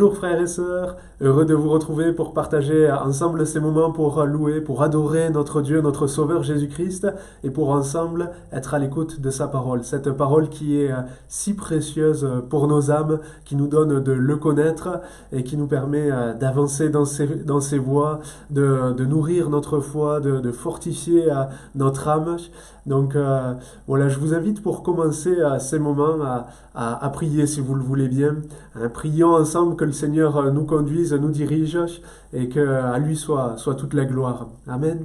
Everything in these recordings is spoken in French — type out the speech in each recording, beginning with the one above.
Bonjour frères et sœurs, heureux de vous retrouver pour partager ensemble ces moments pour louer, pour adorer notre Dieu, notre Sauveur Jésus-Christ et pour ensemble être à l'écoute de sa parole. Cette parole qui est si précieuse pour nos âmes, qui nous donne de le connaître et qui nous permet d'avancer dans ses voies, de nourrir notre foi, de fortifier notre âme. Donc voilà, je vous invite pour commencer ces moments à prier si vous le voulez bien. Prions ensemble que le Seigneur nous conduise, nous dirige et qu'à lui soit toute la gloire. Amen.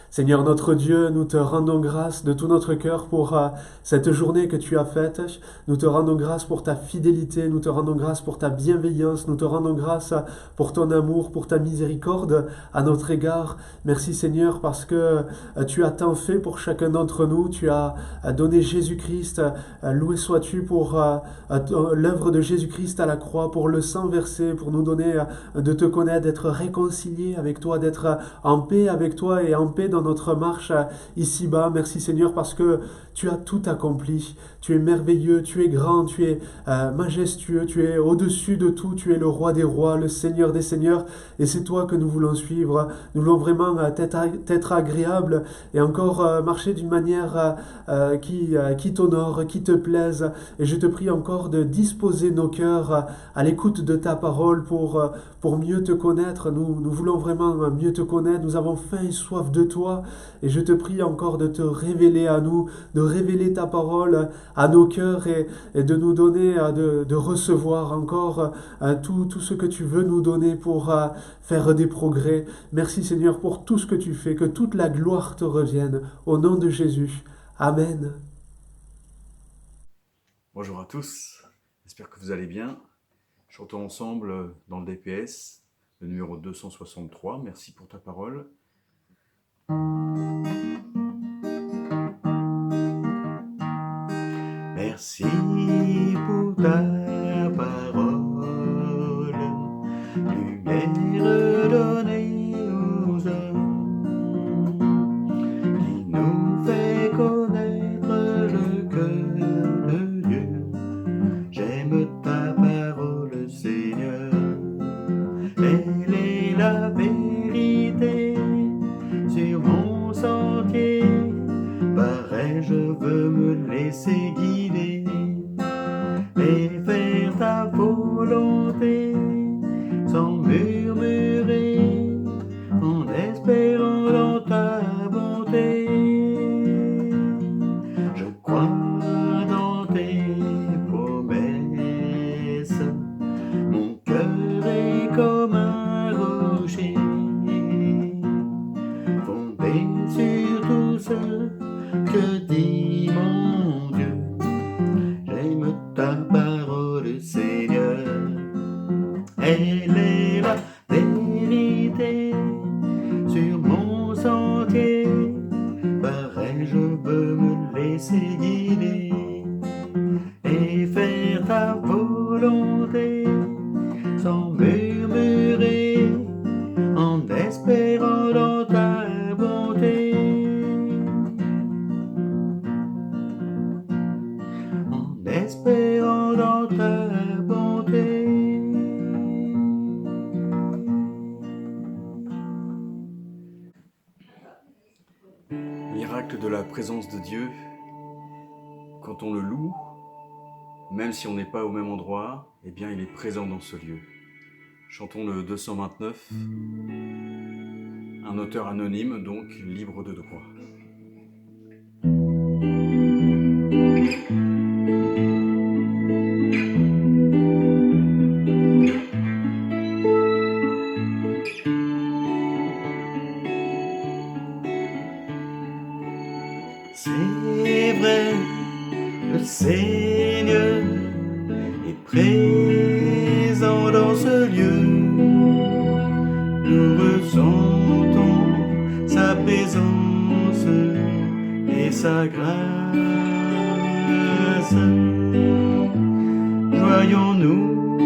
Seigneur notre Dieu, nous te rendons grâce de tout notre cœur pour cette journée que tu as faite. Nous te rendons grâce pour ta fidélité, nous te rendons grâce pour ta bienveillance, nous te rendons grâce pour ton amour, pour ta miséricorde à notre égard. Merci Seigneur parce que tu as tant fait pour chacun d'entre nous, tu as donné Jésus-Christ. Loué sois-tu pour l'œuvre de Jésus-Christ à la croix, pour le sang versé, pour nous donner de te connaître, d'être réconciliés avec toi, d'être en paix avec toi et en paix dans notre marche ici-bas. Merci Seigneur parce que tu as tout accompli. Tu es merveilleux, tu es grand, tu es majestueux, tu es au-dessus de tout, tu es le roi des rois, le Seigneur des seigneurs et c'est toi que nous voulons suivre. Nous voulons vraiment t'être agréable et encore marcher d'une manière qui t'honore, qui te plaise. Et je te prie encore de disposer nos cœurs à l'écoute de ta parole pour mieux te connaître. Nous voulons vraiment mieux te connaître. Nous avons faim et soif de toi. Et je te prie encore de te révéler à nous, de révéler ta parole à nos cœurs et de nous donner, de recevoir encore tout ce que tu veux nous donner pour faire des progrès. Merci Seigneur pour tout ce que tu fais, que toute la gloire te revienne. Au nom de Jésus. Amen. Bonjour à tous, j'espère que vous allez bien. Chantons ensemble dans le DPS, le numéro 263. Merci pour ta parole. Merci pour ta parole, lumière donnée aux hommes, qui nous fait connaître le cœur de Dieu. J'aime ta parole, Seigneur, elle est la vérité sur mon sentier. Pareil, je veux me laisser guider et faire ta volonté sans murmurer, en espérant dans ta bonté. Je crois dans tes promesses, mon cœur est comme un rocher, fondé sur tout ce que dit mon Dieu. J'aime ta parole, Seigneur, elle est la vérité sur mon sentier. Pareil, je veux me laisser guider et faire ta volonté sans murmurer, en espérant dans ta bonté. En espérant dans ta bonté. Miracle de la présence de Dieu, quand on le loue, même si on n'est pas au même endroit, eh bien il est présent dans ce lieu. Chantons le 229, un auteur anonyme, donc libre de droit. C'est vrai, le Seigneur est présent dans ce lieu. Nous ressentons sa présence et sa grâce. Joignons-nous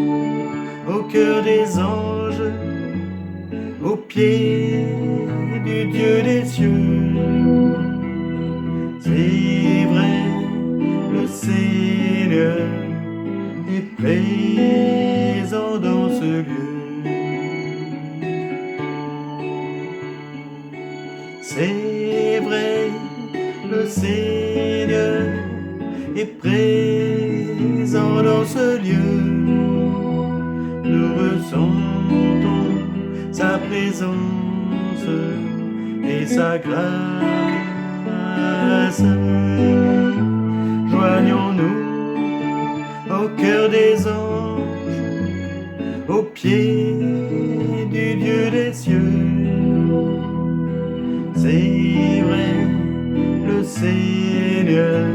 au cœur des anges, au pied du Dieu des cieux. C'est vrai, le Seigneur est présent C'est vrai, le Seigneur est présent dans ce lieu. Nous ressentons sa présence et sa grâce. Joignons-nous au cœur des anges, au pied du Dieu des cieux. C'est vrai, le Seigneur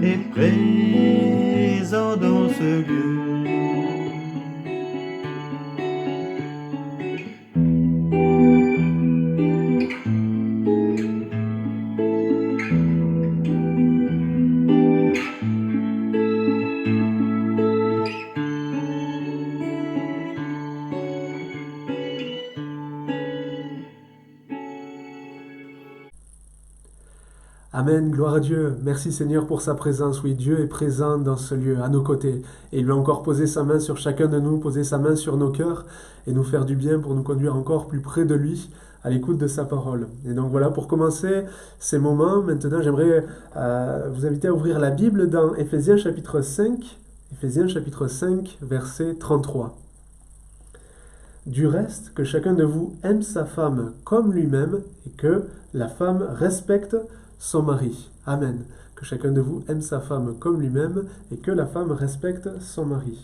est présent dans ce lieu. Amen, gloire à Dieu. Merci Seigneur pour sa présence. Oui, Dieu est présent dans ce lieu, à nos côtés. Et il veut encore poser sa main sur chacun de nous, poser sa main sur nos cœurs et nous faire du bien pour nous conduire encore plus près de lui, à l'écoute de sa parole. Et donc voilà, pour commencer ces moments, maintenant j'aimerais vous inviter à ouvrir la Bible dans Éphésiens chapitre 5, verset 33. Du reste, que chacun de vous aime sa femme comme lui-même et que la femme respecte son mari. Amen. Que chacun de vous aime sa femme comme lui-même et que la femme respecte son mari.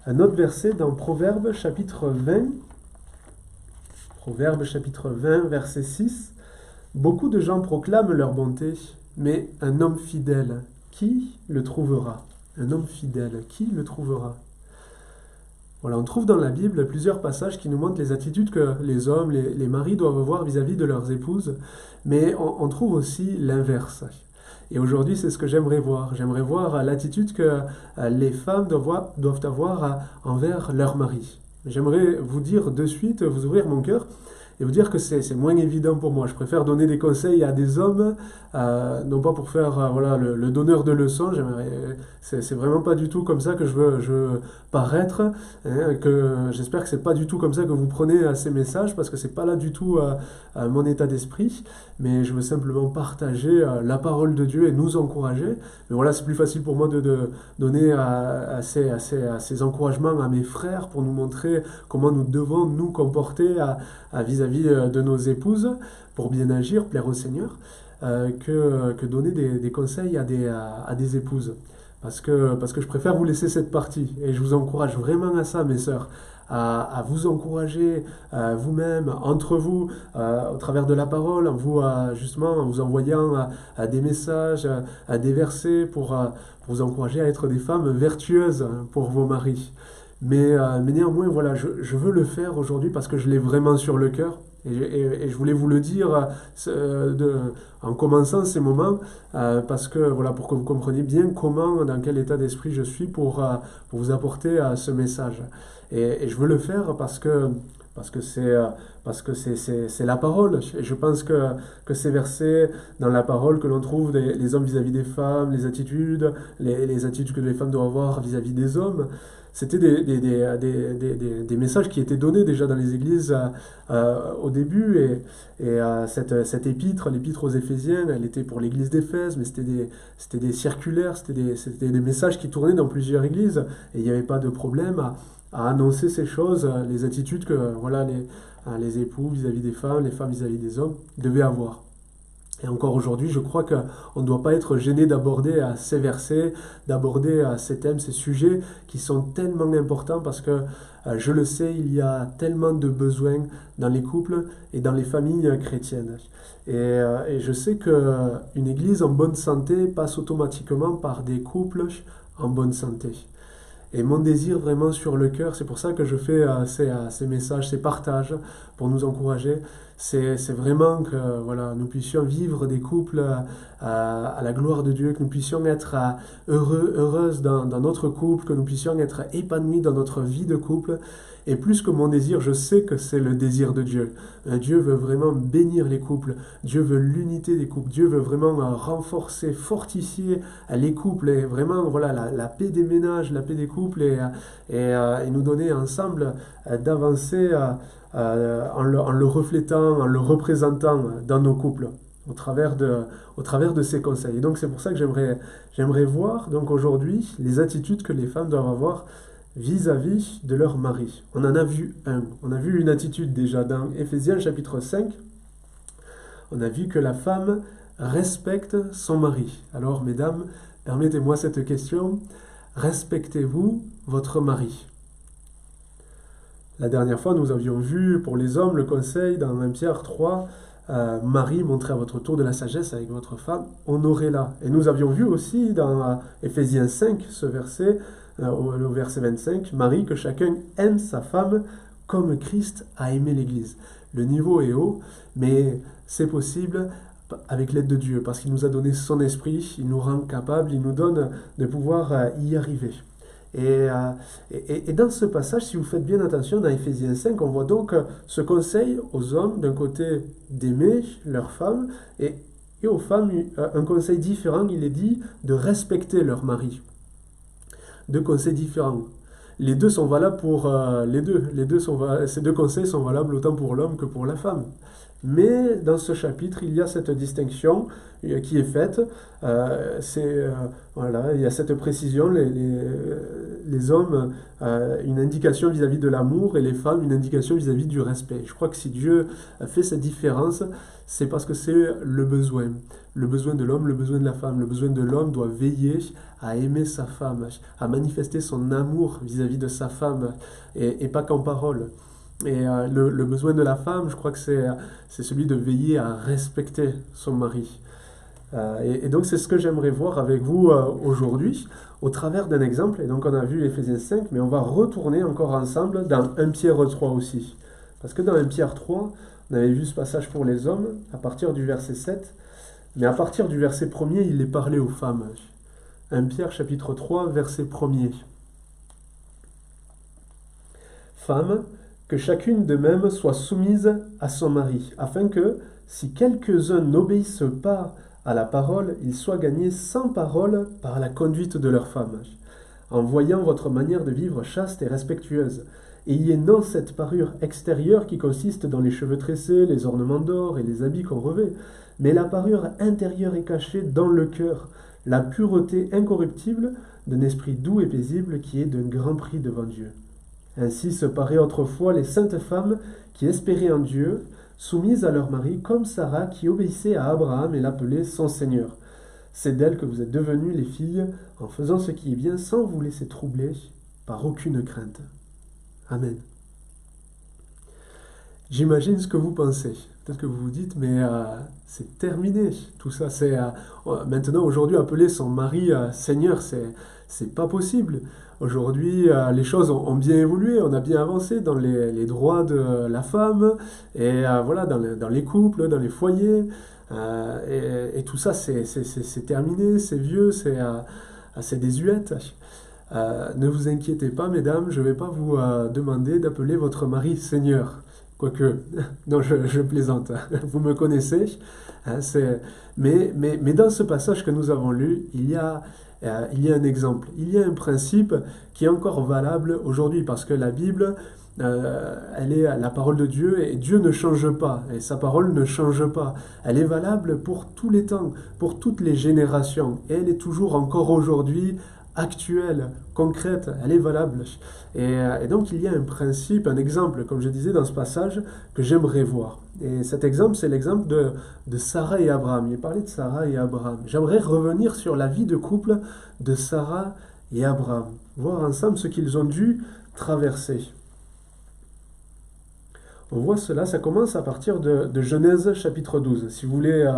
Un autre verset dans Proverbes chapitre 20, verset 6. Beaucoup de gens proclament leur bonté, mais un homme fidèle, qui le trouvera? Un homme fidèle, qui le trouvera? Voilà, on trouve dans la Bible plusieurs passages qui nous montrent les attitudes que les hommes, les maris doivent avoir vis-à-vis de leurs épouses, mais on trouve aussi l'inverse. Et aujourd'hui, c'est ce que j'aimerais voir. J'aimerais voir l'attitude que les femmes doivent avoir envers leur mari. J'aimerais vous dire de suite, vous ouvrir mon cœur et vous dire que c'est moins évident pour moi. Je préfère donner des conseils à des hommes, non pas pour faire le donneur de leçons. C'est vraiment pas du tout comme ça que je veux paraître. J'espère que c'est pas du tout comme ça que vous prenez ces messages, parce que c'est pas là du tout mon état d'esprit. Mais je veux simplement partager la parole de Dieu et nous encourager. Mais voilà, c'est plus facile pour moi de donner ces encouragements à mes frères pour nous montrer comment nous devons nous comporter vis-à-vis de nos épouses pour bien agir, plaire au Seigneur, que donner des conseils à des épouses. Parce que je préfère vous laisser cette partie. Et je vous encourage vraiment à ça, mes sœurs, à vous encourager vous-même, entre vous, au travers de la parole, en vous envoyant des messages, des versets pour vous encourager à être des femmes vertueuses pour vos maris. Mais néanmoins, voilà, je veux le faire aujourd'hui parce que je l'ai vraiment sur le cœur. Et je voulais vous le dire en commençant ces moments, parce que voilà, pour que vous compreniez bien dans quel état d'esprit je suis pour vous apporter ce message. Et je veux le faire parce que c'est la parole. Et je pense que ces versets dans la parole que l'on trouve les hommes vis-à-vis des femmes, les attitudes que les femmes doivent avoir vis-à-vis des hommes, c'était des messages qui étaient donnés déjà dans les églises au début. Et cette épître, l'épître aux Éphésiens, elle était pour l'église d'Éphèse, mais c'était des circulaires, c'était des messages qui tournaient dans plusieurs églises. Et il n'y avait pas de problème à annoncer ces choses, les attitudes que les époux vis-à-vis des femmes, les femmes vis-à-vis des hommes devaient avoir. Et encore aujourd'hui, je crois qu'on ne doit pas être gêné d'aborder ces versets, d'aborder ces thèmes, ces sujets qui sont tellement importants parce que, je le sais, il y a tellement de besoins dans les couples et dans les familles chrétiennes. Et je sais qu'une église en bonne santé passe automatiquement par des couples en bonne santé. Et mon désir vraiment sur le cœur, c'est pour ça que je fais ces messages, ces partages pour nous encourager, c'est vraiment que nous puissions vivre des couples à la gloire de Dieu, que nous puissions être heureuses dans notre couple, que nous puissions être épanouis dans notre vie de couple. Et plus que mon désir, je sais que c'est le désir de Dieu. Dieu veut vraiment bénir les couples. Dieu veut l'unité des couples. Dieu veut vraiment renforcer, fortifier les couples. Et vraiment, la paix des ménages, la paix des couples. Et nous donner ensemble d'avancer en le reflétant, en le représentant dans nos couples, au travers de ces conseils. Et donc c'est pour ça que j'aimerais voir donc aujourd'hui les attitudes que les femmes doivent avoir vis-à-vis de leur mari. On en a vu un. On a vu une attitude déjà dans Éphésiens chapitre 5. On a vu que la femme respecte son mari. Alors mesdames, permettez-moi cette question. Respectez-vous votre mari? La dernière fois, nous avions vu pour les hommes le conseil dans 1 Pierre 3, Marie, montrez à votre tour de la sagesse avec votre femme, honorez-la. Et nous avions vu aussi dans Éphésiens 5, ce verset, au verset 25, Marie, que chacun aime sa femme comme Christ a aimé l'Église. Le niveau est haut, mais c'est possible avec l'aide de Dieu, parce qu'il nous a donné son esprit, il nous rend capables, il nous donne de pouvoir y arriver. Et dans ce passage, si vous faites bien attention, dans Éphésiens 5, on voit donc ce conseil aux hommes, d'un côté, d'aimer leur femme, et aux femmes, un conseil différent, il est dit de respecter leur mari. Deux conseils différents. Les deux sont valables pour les deux. Ces deux conseils sont valables autant pour l'homme que pour la femme. Mais dans ce chapitre, il y a cette distinction qui est faite. Voilà, il y a cette précision. Les hommes, une indication vis-à-vis de l'amour, et les femmes, une indication vis-à-vis du respect. Je crois que si Dieu a fait cette différence, c'est parce que c'est le besoin. Le besoin de l'homme, le besoin de la femme. Le besoin de l'homme doit veiller à aimer sa femme, à manifester son amour vis-à-vis de sa femme, et pas qu'en parole. Et le besoin de la femme, je crois que c'est celui de veiller à respecter son mari. Et donc c'est ce que j'aimerais voir avec vous aujourd'hui, au travers d'un exemple. Et donc on a vu Éphésiens 5, mais on va retourner encore ensemble dans 1 Pierre 3 aussi. Parce que dans 1 Pierre 3, on avait vu ce passage pour les hommes, à partir du verset 7, mais à partir du verset 1er, il est parlé aux femmes. 1 Pierre chapitre 3, verset 1er. Femmes, que chacune de même soit soumise à son mari, afin que, si quelques-uns n'obéissent pas à la parole, ils soient gagnés sans parole par la conduite de leur femme, en voyant votre manière de vivre chaste et respectueuse. Ayez non cette parure extérieure qui consiste dans les cheveux tressés, les ornements d'or et les habits qu'on revêt, mais la parure intérieure et cachée dans le cœur, la pureté incorruptible d'un esprit doux et paisible qui est d'un grand prix devant Dieu. Ainsi se paraient autrefois les saintes femmes qui espéraient en Dieu, soumises à leur mari, comme Sarah qui obéissait à Abraham et l'appelait son Seigneur. C'est d'elle que vous êtes devenues les filles, en faisant ce qui est bien, sans vous laisser troubler par aucune crainte. Amen. J'imagine ce que vous pensez. Peut-être que vous vous dites, mais c'est terminé. Tout ça, c'est maintenant, aujourd'hui, appeler son mari Seigneur, c'est pas possible. Aujourd'hui, les choses ont bien évolué, on a bien avancé dans les droits de la femme, et voilà, dans les couples, dans les foyers, et tout ça, c'est terminé, c'est vieux, c'est désuète. Ne vous inquiétez pas, mesdames, je ne vais pas vous demander d'appeler votre mari Seigneur. Quoique, non, je plaisante, vous me connaissez. Mais dans ce passage que nous avons lu, il y a un exemple, il y a un principe qui est encore valable aujourd'hui, parce que la Bible, elle est la parole de Dieu, et Dieu ne change pas, et sa parole ne change pas. Elle est valable pour tous les temps, pour toutes les générations, et elle est toujours encore aujourd'hui actuelle, concrète, elle est valable. Et donc il y a un principe, un exemple, comme je disais dans ce passage, que j'aimerais voir. Et cet exemple, c'est l'exemple de Sarah et Abraham. Il est parlé de Sarah et Abraham. J'aimerais revenir sur la vie de couple de Sarah et Abraham, voir ensemble ce qu'ils ont dû traverser. On voit cela, ça commence à partir de Genèse chapitre 12. Si vous voulez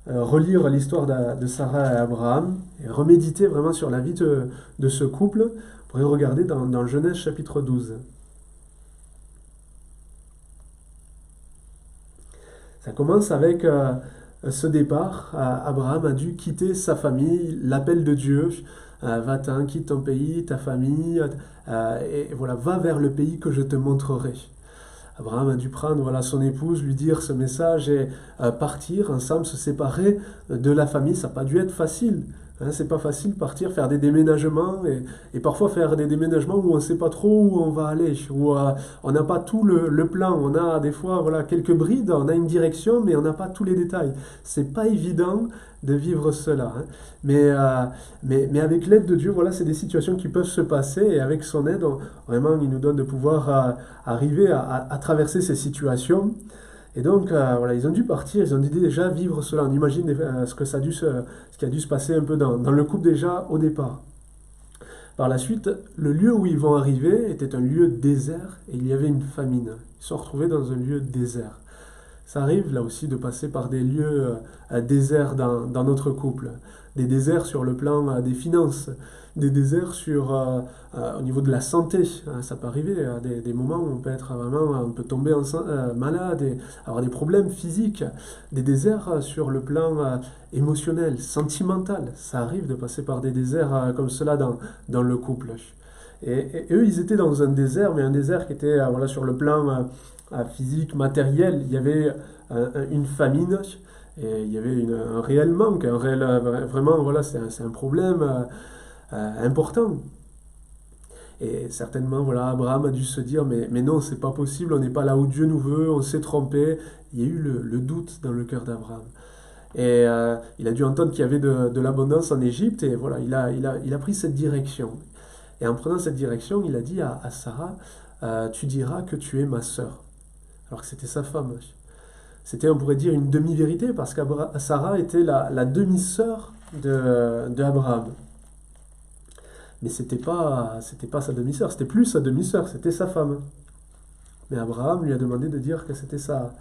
relire l'histoire de Sarah et Abraham, et reméditer vraiment sur la vie de ce couple, vous pourrez regarder dans Genèse chapitre 12. Ça commence avec ce départ. Abraham a dû quitter sa famille, l'appel de Dieu, va-t'en, quitte ton pays, ta famille, et voilà, va vers le pays que je te montrerai. Abraham a dû prendre son épouse, lui dire ce message et partir ensemble, se séparer de la famille. Ça n'a pas dû être facile. Hein, c'est pas facile partir, faire des déménagements et parfois faire des déménagements où on ne sait pas trop où on va aller, où on n'a pas tout le plan. On a des fois voilà, quelques brides, on a une direction, mais on n'a pas tous les détails. C'est pas évident de vivre cela. Hein. Mais avec l'aide de Dieu, voilà, c'est des situations qui peuvent se passer et avec son aide, vraiment, il nous donne de pouvoir arriver à traverser ces situations. Et donc, voilà, ils ont dû partir, ils ont dû déjà vivre cela. On imagine ce qui a dû se passer un peu dans le couple déjà au départ. Par la suite, le lieu où ils vont arriver était un lieu désert et il y avait une famine. Ils se sont retrouvés dans un lieu désert. Ça arrive là aussi de passer par des lieux déserts dans notre couple. Des déserts sur le plan des finances, des déserts au niveau de la santé. Ça peut arriver à des moments où on peut tomber malade et avoir des problèmes physiques. Des déserts sur le plan émotionnel, sentimental. Ça arrive de passer par des déserts comme cela dans le couple. Et eux, ils étaient dans un désert, mais un désert qui était voilà, sur le plan physique, matériel. Il y avait une famine et il y avait un réel manque, vraiment, voilà, c'est un problème important. Et certainement, voilà, Abraham a dû se dire, mais non, c'est pas possible, on n'est pas là où Dieu nous veut, on s'est trompé. Il y a eu le doute dans le cœur d'Abraham. Et il a dû entendre qu'il y avait de l'abondance en Égypte, et voilà, il a pris cette direction. Et en prenant cette direction, il a dit à Sarah, tu diras que tu es ma sœur. Alors que c'était sa femme. C'était, on pourrait dire, une demi-vérité, parce que Sarah était la demi-sœur d'Abraham. Mais c'était pas sa demi-sœur, c'était plus sa demi-sœur, c'était sa femme. Mais Abraham lui a demandé de dire que c'était sa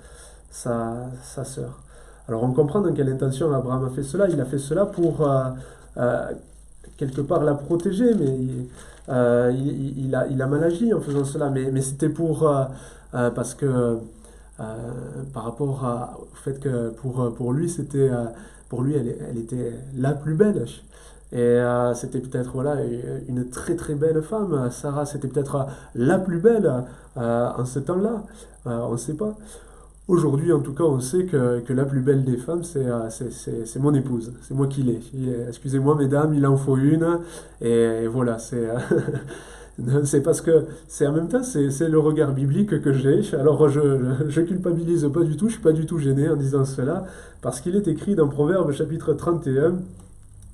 sœur. Alors on comprend dans quelle intention Abraham a fait cela. Il a fait cela pour quelque part la protéger, mais il a mal agi en faisant cela. Mais c'était parce que par rapport au fait que pour lui, elle était la plus belle. Et c'était peut-être voilà, une très très belle femme. Sarah, c'était peut-être la plus belle en ce temps-là. On ne sait pas. Aujourd'hui, en tout cas, on sait que la plus belle des femmes, c'est mon épouse. C'est moi qui l'ai. Excusez-moi, mesdames, il en faut une. Et voilà, c'est parce que en même temps, c'est le regard biblique que j'ai. Alors, je culpabilise pas du tout, je suis pas du tout gêné en disant cela, parce qu'il est écrit dans Proverbes chapitre 31,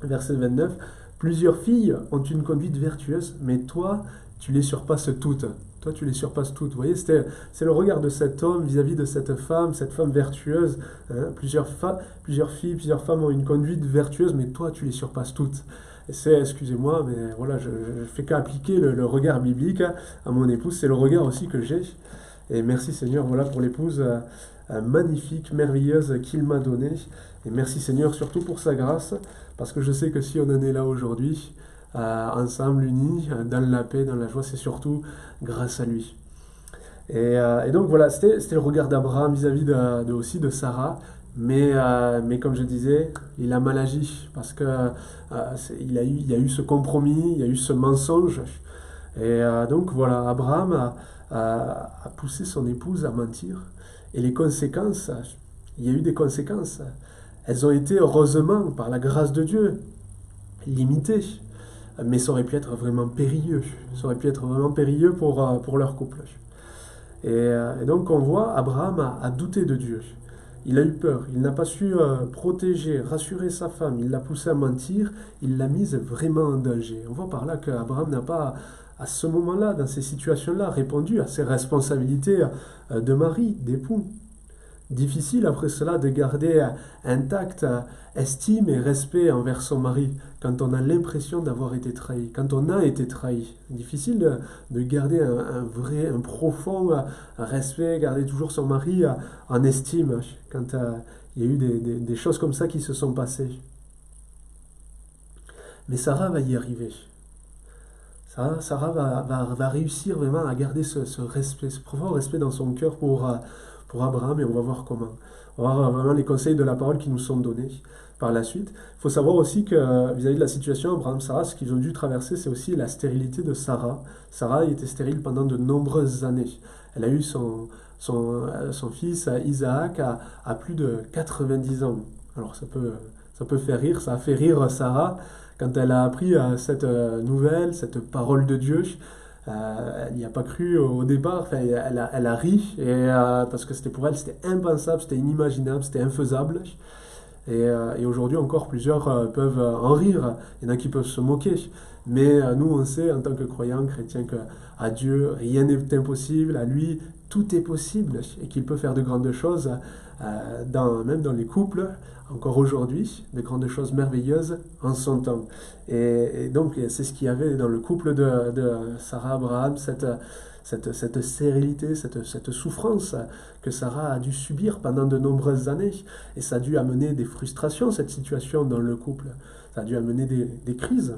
verset 29, plusieurs filles ont une conduite vertueuse, mais toi, tu les surpasses toutes. Toi, tu les surpasses toutes. Vous voyez, c'est le regard de cet homme vis-à-vis de cette femme vertueuse. Hein. Plusieurs filles, plusieurs femmes ont une conduite vertueuse, mais toi, tu les surpasses toutes. Excusez-moi, mais voilà, je fais qu'appliquer le regard biblique à mon épouse. C'est le regard aussi que j'ai. Et merci Seigneur, voilà, pour l'épouse magnifique, merveilleuse qu'il m'a donnée. Et merci Seigneur, surtout pour sa grâce, parce que je sais que si on en est là aujourd'hui, ensemble, unis, dans la paix, dans la joie, c'est surtout grâce à lui. Et donc voilà, c'était le regard d'Abraham vis-à-vis aussi de Sarah, mais comme je disais, il a mal agi, parce que il y a eu ce compromis, il y a eu ce mensonge. Et donc voilà, Abraham a poussé son épouse à mentir. Et les conséquences, il y a eu des conséquences. Elles ont été, heureusement, par la grâce de Dieu, limitées. Mais ça aurait pu être vraiment périlleux. Ça aurait pu être vraiment périlleux pour leur couple. Et donc on voit, Abraham a douté de Dieu. Il a eu peur. Il n'a pas su protéger, rassurer sa femme. Il l'a poussée à mentir. Il l'a mise vraiment en danger. On voit par là qu'Abraham n'a pas, à ce moment-là, dans ces situations-là, répondu à ses responsabilités de mari, d'époux. Difficile après cela de garder intact estime et respect envers son mari quand on a l'impression d'avoir été trahi, quand on a été trahi. Difficile de garder un profond respect, garder toujours son mari en estime quand il y a eu des choses comme ça qui se sont passées. Mais Sarah va y arriver. Sarah va réussir vraiment à garder ce respect, ce profond respect dans son cœur pour Abraham, et on va voir comment. On va voir vraiment les conseils de la parole qui nous sont donnés par la suite. Il faut savoir aussi que vis-à-vis de la situation Abraham-Sarah, ce qu'ils ont dû traverser, c'est aussi la stérilité de Sarah. Sarah était stérile pendant de nombreuses années. Elle a eu son fils Isaac à plus de 90 ans. Alors ça Ça peut faire rire, ça a fait rire Sarah quand elle a appris cette nouvelle, cette parole de Dieu. Elle n'y a pas cru au départ, enfin, elle a ri, parce que c'était pour elle, c'était impensable, c'était inimaginable, c'était infaisable. Et aujourd'hui encore, plusieurs peuvent en rire, il y en a qui peuvent se moquer. Mais nous, on sait, en tant que croyants chrétiens, qu'à Dieu, rien n'est impossible, à lui, tout est possible, et qu'il peut faire de grandes choses, même dans les couples, encore aujourd'hui, de grandes choses merveilleuses en son temps. Et donc, c'est ce qu'il y avait dans le couple de Sarah-Abraham, cette stérilité, cette souffrance que Sarah a dû subir pendant de nombreuses années. Et ça a dû amener des frustrations, cette situation dans le couple. Ça a dû amener des crises.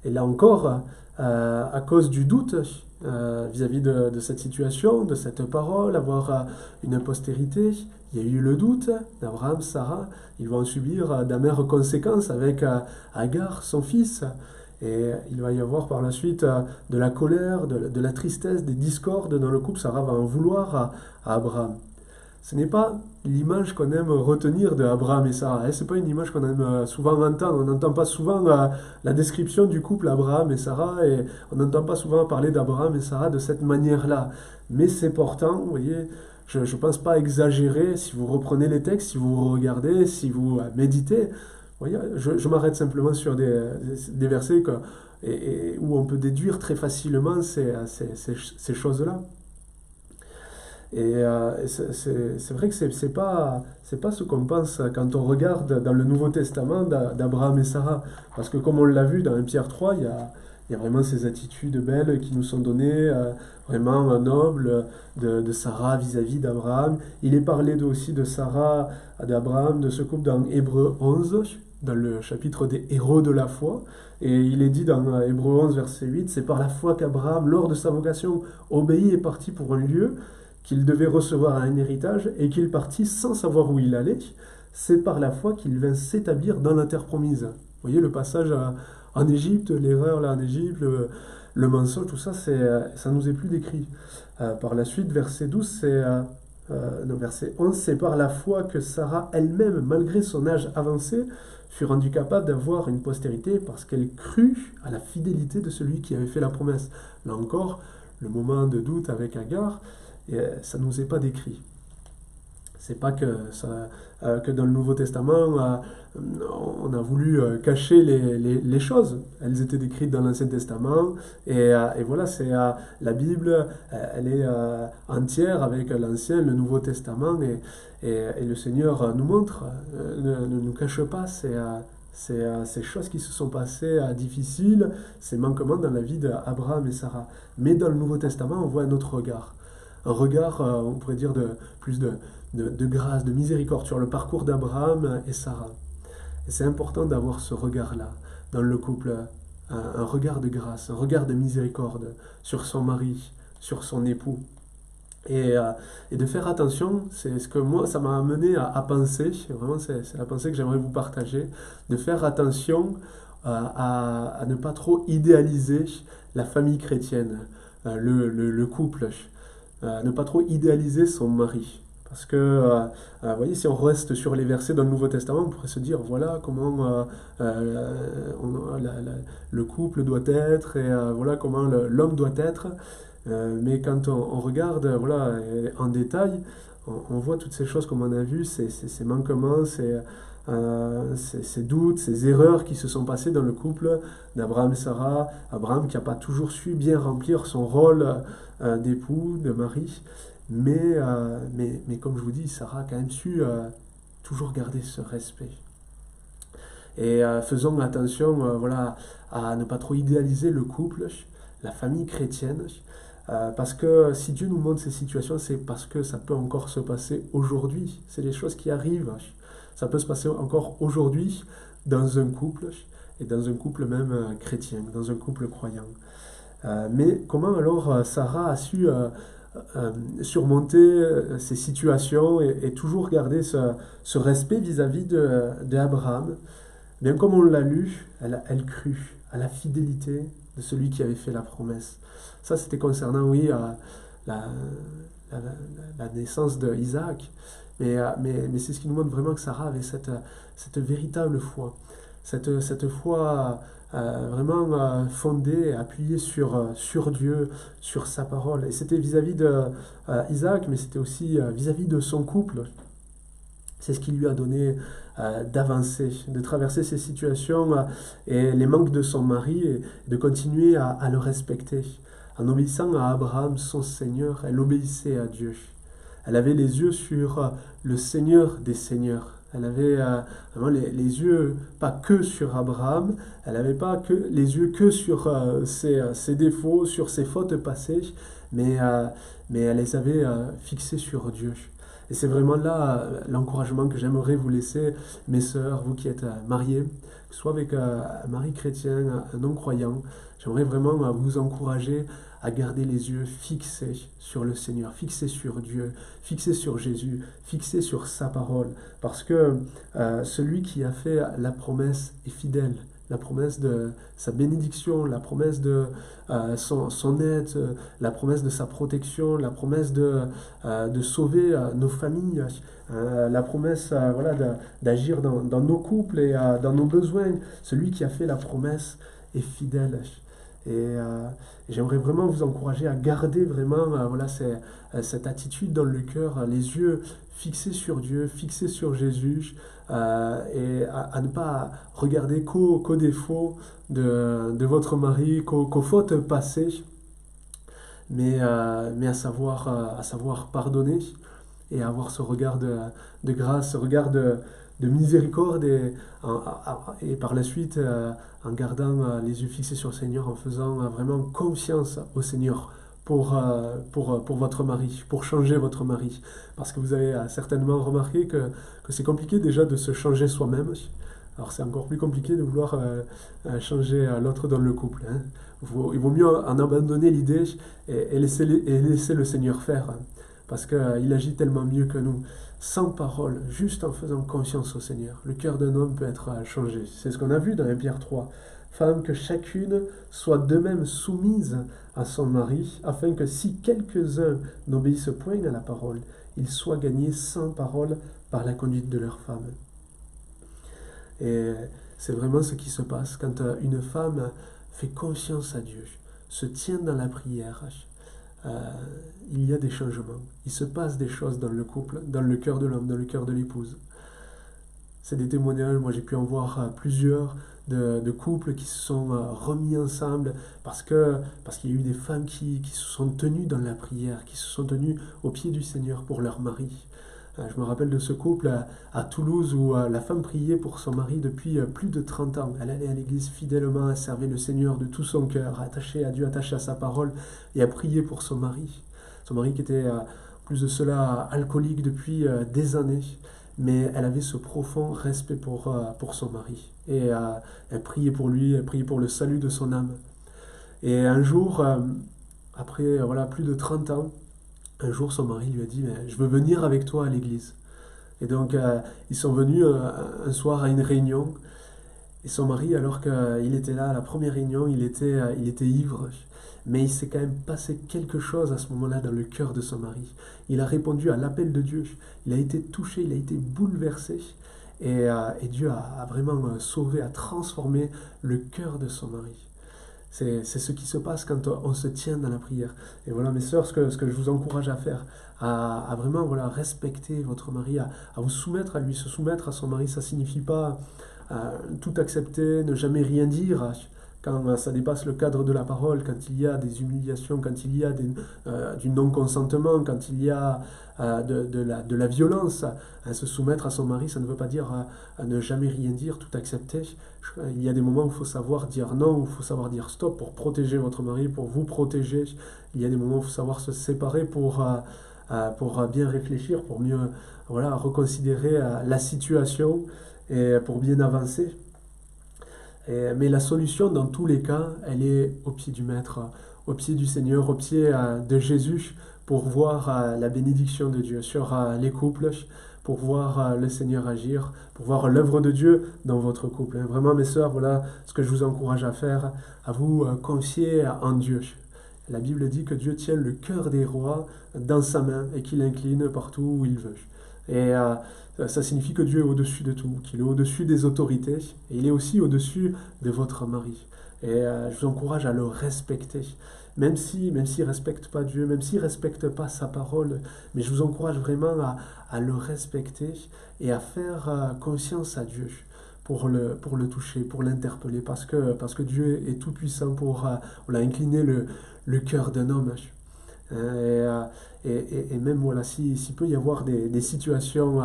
Et là encore, à cause du doute vis-à-vis de cette situation, de cette parole, avoir une postérité, il y a eu le doute d'Abraham, Sarah, ils vont subir d'amères conséquences avec Agar, son fils. Et il va y avoir par la suite de la colère, de la tristesse, des discordes dans le couple. Sarah va en vouloir à Abraham. Ce n'est pas l'image qu'on aime retenir d'Abraham et Sarah. Ce n'est pas une image qu'on aime souvent entendre. On n'entend pas souvent la description du couple Abraham et Sarah, et on n'entend pas souvent parler d'Abraham et Sarah de cette manière-là. Mais c'est portant, vous voyez, je ne pense pas exagérer. Si vous reprenez les textes, si vous regardez, si vous méditez, vous voyez, je m'arrête simplement sur des versets où on peut déduire très facilement ces choses-là. Et c'est vrai que c'est pas ce qu'on pense quand on regarde dans le Nouveau Testament d'Abraham et Sarah. Parce que comme on l'a vu dans 1 Pierre 3, il y a vraiment ces attitudes belles qui nous sont données, vraiment nobles, de Sarah vis-à-vis d'Abraham. Il est parlé aussi de Sarah, d'Abraham, de ce couple dans Hébreux 11, dans le chapitre des héros de la foi. Et il est dit dans Hébreux 11, verset 8, c'est par la foi qu'Abraham, lors de sa vocation, obéit et partit pour un lieu qu'il devait recevoir un héritage, et qu'il partit sans savoir où il allait. C'est par la foi qu'il vint s'établir dans la terre promise. Vous voyez le passage en Égypte, l'erreur là en Égypte, le mensonge, tout ça, ça nous est plus décrit. Par la suite, verset 12, verset 11, c'est par la foi que Sarah elle-même, malgré son âge avancé, fut rendue capable d'avoir une postérité parce qu'elle crut à la fidélité de celui qui avait fait la promesse. Là encore, le moment de doute avec Agar, et ça ne nous est pas décrit. C'est pas que dans le Nouveau Testament, on a voulu cacher les choses. Elles étaient décrites dans l'Ancien Testament. Et voilà, la Bible, elle est entière avec l'Ancien, le Nouveau Testament. Et le Seigneur nous montre, ne nous cache pas ces choses qui se sont passées difficiles, ces manquements dans la vie d'Abraham et Sarah. Mais dans le Nouveau Testament, on voit un autre regard. Un regard, on pourrait dire, plus de grâce, de miséricorde sur le parcours d'Abraham et Sarah. Et c'est important d'avoir ce regard-là dans le couple, un regard de grâce, un regard de miséricorde sur son mari, sur son époux. Et de faire attention, c'est ce que moi, ça m'a amené à penser, vraiment c'est la pensée que j'aimerais vous partager, de faire attention à ne pas trop idéaliser la famille chrétienne, le couple. Ne pas trop idéaliser son mari. Parce que, vous voyez, si on reste sur les versets dans le Nouveau Testament, on pourrait se dire, voilà comment le couple doit être, et voilà comment l'homme doit être. Mais quand on regarde voilà, en détail, on voit toutes ces choses comme on a vu, ces manquements, ces doutes, ces erreurs qui se sont passées dans le couple d'Abraham et Sarah. Abraham qui n'a pas toujours su bien remplir son rôle d'époux, de mari, mais comme je vous dis, Sarah a quand même su toujours garder ce respect. Et faisons attention voilà, à ne pas trop idéaliser le couple, la famille chrétienne, parce que si Dieu nous montre ces situations, c'est parce que ça peut encore se passer aujourd'hui. C'est des choses qui arrivent. Ça peut se passer encore aujourd'hui dans un couple, et dans un couple même chrétien, dans un couple croyant. Mais comment alors Sarah a su surmonter ces situations et toujours garder ce respect vis-à-vis d'Abraham? Bien comme on l'a lu, elle crut à la fidélité de celui qui avait fait la promesse. Ça c'était concernant, oui, la naissance d'Isaac. Mais c'est ce qui nous montre vraiment que Sarah avait cette véritable foi. Cette foi vraiment fondée, appuyée sur Dieu, sur sa parole. Et c'était vis-à-vis de Isaac, mais c'était aussi vis-à-vis de son couple. C'est ce qui lui a donné d'avancer, de traverser ces situations et les manques de son mari et de continuer à le respecter. En obéissant à Abraham, son Seigneur, elle obéissait à Dieu. Elle avait les yeux sur le Seigneur des Seigneurs. Elle avait vraiment les yeux pas que sur Abraham, elle n'avait pas que les yeux que sur ses défauts, sur ses fautes passées, mais elle les avait fixés sur Dieu. Et c'est vraiment là l'encouragement que j'aimerais vous laisser, mes sœurs, vous qui êtes mariées, que ce soit avec un mari chrétien, un non-croyant. J'aimerais vraiment vous encourager à garder les yeux fixés sur le Seigneur, fixés sur Dieu, fixés sur Jésus, fixés sur sa parole. Parce que celui qui a fait la promesse est fidèle. La promesse de sa bénédiction, la promesse de son aide, la promesse de sa protection, la promesse de sauver nos familles, la promesse voilà, d'agir dans nos couples et dans nos besoins. Celui qui a fait la promesse est fidèle. Et j'aimerais vraiment vous encourager à garder vraiment voilà, cette attitude dans le cœur, les yeux fixés sur Dieu, fixés sur Jésus, et à ne pas regarder qu'aux défauts de votre mari, qu'aux fautes passées, mais à savoir pardonner et avoir ce regard de grâce, ce regard de miséricorde et par la suite en gardant les yeux fixés sur le Seigneur, en faisant vraiment confiance au Seigneur pour votre mari, pour changer votre mari. Parce que vous avez certainement remarqué que c'est compliqué déjà de se changer soi-même. Alors c'est encore plus compliqué de vouloir changer l'autre dans le couple. Hein. Il vaut mieux en abandonner l'idée et laisser le Seigneur faire. Parce qu'il agit tellement mieux que nous. Sans parole, juste en faisant confiance au Seigneur, le cœur d'un homme peut être changé. C'est ce qu'on a vu dans 1 Pierre 3. Femme, que chacune soit de même soumise à son mari, afin que si quelques-uns n'obéissent point à la parole, ils soient gagnés sans parole par la conduite de leur femme. Et c'est vraiment ce qui se passe quand une femme fait confiance à Dieu, se tient dans la prière. Il y a des changements. Il se passe des choses dans le couple, dans le cœur de l'homme, dans le cœur de l'épouse. C'est des témoignages, moi j'ai pu en voir plusieurs de couples qui se sont remis ensemble parce qu'il y a eu des femmes qui se sont tenues dans la prière, qui se sont tenues au pied du Seigneur pour leur mari. Je me rappelle de ce couple à Toulouse où la femme priait pour son mari depuis plus de 30 ans. Elle allait à l'église fidèlement, elle servait le Seigneur de tout son cœur, attachée à Dieu, attachée à sa parole, et a prié pour son mari. Son mari qui était, plus de cela, alcoolique depuis des années, mais elle avait ce profond respect pour son mari. Et elle priait pour lui, elle priait pour le salut de son âme. Et un jour, après plus de 30 ans, un jour, son mari lui a dit « Je veux venir avec toi à l'église ». Et donc, ils sont venus un soir à une réunion. Et son mari, alors qu'il était là à la première réunion, il était ivre. Mais il s'est quand même passé quelque chose à ce moment-là dans le cœur de son mari. Il a répondu à l'appel de Dieu. Il a été touché, il a été bouleversé. Et Dieu a vraiment sauvé, a transformé le cœur de son mari. C'est ce qui se passe quand on se tient dans la prière. Et voilà, mes sœurs, ce que je vous encourage à faire, à vraiment respecter votre mari, à vous soumettre à lui, se soumettre à son mari. Ça ne signifie pas tout accepter, ne jamais rien dire quand ça dépasse le cadre de la parole, quand il y a des humiliations, quand il y a du non-consentement, quand il y a de la violence. Se soumettre à son mari, ça ne veut pas dire ne jamais rien dire, tout accepter. Il y a des moments où il faut savoir dire non, où il faut savoir dire stop pour protéger votre mari, pour vous protéger. Il y a des moments où il faut savoir se séparer pour bien réfléchir, pour mieux reconsidérer la situation et pour bien avancer. Mais la solution, dans tous les cas, elle est au pied du Maître, au pied du Seigneur, au pied de Jésus, pour voir la bénédiction de Dieu sur les couples, pour voir le Seigneur agir, pour voir l'œuvre de Dieu dans votre couple. Vraiment, mes sœurs, voilà ce que je vous encourage à faire, à vous confier en Dieu. La Bible dit que Dieu tient le cœur des rois dans sa main et qu'il incline partout où il veut. Et ça signifie que Dieu est au-dessus de tout, qu'il est au-dessus des autorités, et il est aussi au-dessus de votre mari. Et je vous encourage à le respecter, même s'il ne respecte pas Dieu, même s'il ne respecte pas sa parole, mais je vous encourage vraiment à le respecter et à faire confiance à Dieu pour le toucher, pour l'interpeller, parce que Dieu est tout-puissant pour incliner le cœur d'un homme. Et même voilà, s'il peut y avoir des situations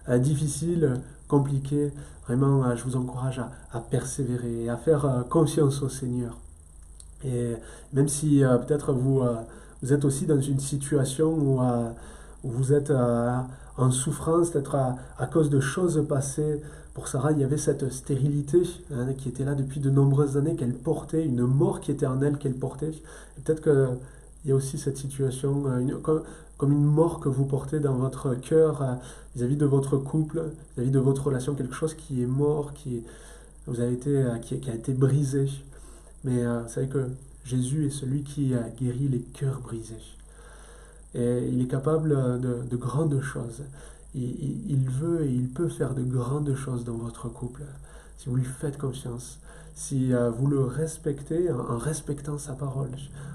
difficiles, compliquées, vraiment, je vous encourage à persévérer et à faire confiance au Seigneur. Et même si peut-être vous êtes aussi dans une situation où vous êtes en souffrance, peut-être à cause de choses passées. Pour Sarah, il y avait cette stérilité qui était là depuis de nombreuses années, qu'elle portait, une mort qui était en elle qu'elle portait. Et peut-être qu'il y a aussi cette situation, comme une mort que vous portez dans votre cœur vis-à-vis de votre couple, vis-à-vis de votre relation, quelque chose qui est mort, qui a été brisé. Mais vous savez que Jésus est celui qui guérit les cœurs brisés. Et il est capable de grandes choses. Il veut et il peut faire de grandes choses dans votre couple. Si vous lui faites confiance, si vous le respectez en respectant sa parole,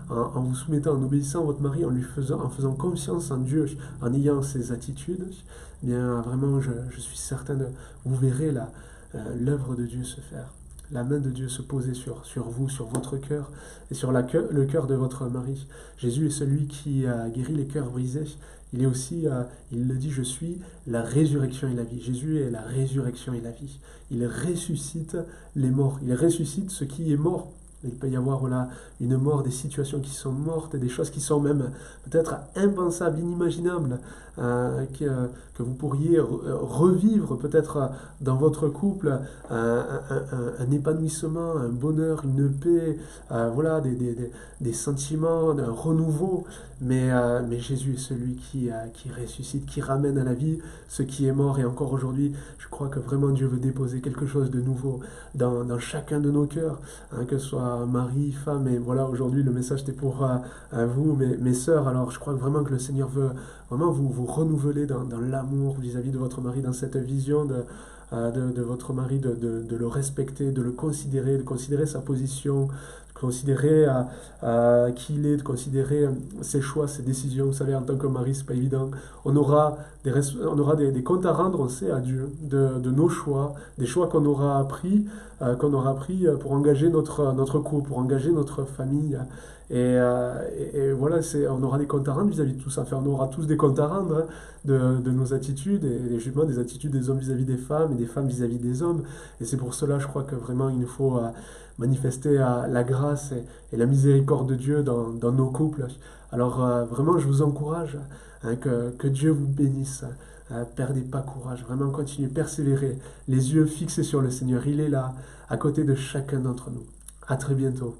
en vous soumettant, en obéissant à votre mari, en faisant confiance en Dieu, en ayant ses attitudes, eh bien vraiment je suis certain de vous verrez l'œuvre de Dieu se faire. La main de Dieu se poser sur vous, sur votre cœur et sur le cœur de votre mari. Jésus est celui qui guérit les cœurs brisés. Il est aussi, il le dit, je suis la résurrection et la vie. Jésus est la résurrection et la vie. Il ressuscite les morts. Il ressuscite ce qui est mort. Il peut y avoir une mort, des situations qui sont mortes, des choses qui sont même peut-être impensables, inimaginables, que vous pourriez revivre peut-être dans votre couple, un épanouissement, un bonheur, une paix, des sentiments, un renouveau. Mais Jésus est celui qui ressuscite, qui ramène à la vie ce qui est mort. Et encore aujourd'hui, je crois que vraiment Dieu veut déposer quelque chose de nouveau dans chacun de nos cœurs, que ce soit mari, femme. Et voilà, aujourd'hui, le message était pour vous, mes sœurs. Alors, je crois vraiment que le Seigneur veut vraiment vous renouveler dans l'amour vis-à-vis de votre mari, dans cette vision de votre mari, de le respecter, de considérer sa position, de considérer qui il est, de considérer ses choix, ses décisions. Vous savez, en tant que mari, c'est pas évident. On aura des comptes à rendre, on sait, à Dieu, de nos choix, des choix qu'on aura pris pour engager notre couple, pour engager notre famille. Et voilà, on aura des comptes à rendre vis-à-vis de tout ça. Enfin, on aura tous des comptes à rendre de nos attitudes, et justement des attitudes des hommes vis-à-vis des femmes et des femmes vis-à-vis des hommes. Et c'est pour cela, je crois que vraiment, il nous faut manifester la grâce et la miséricorde de Dieu dans nos couples. Alors vraiment, je vous encourage que Dieu vous bénisse. Perdez pas courage, vraiment continuez, persévérez, les yeux fixés sur le Seigneur. Il est là, à côté de chacun d'entre nous. À très bientôt.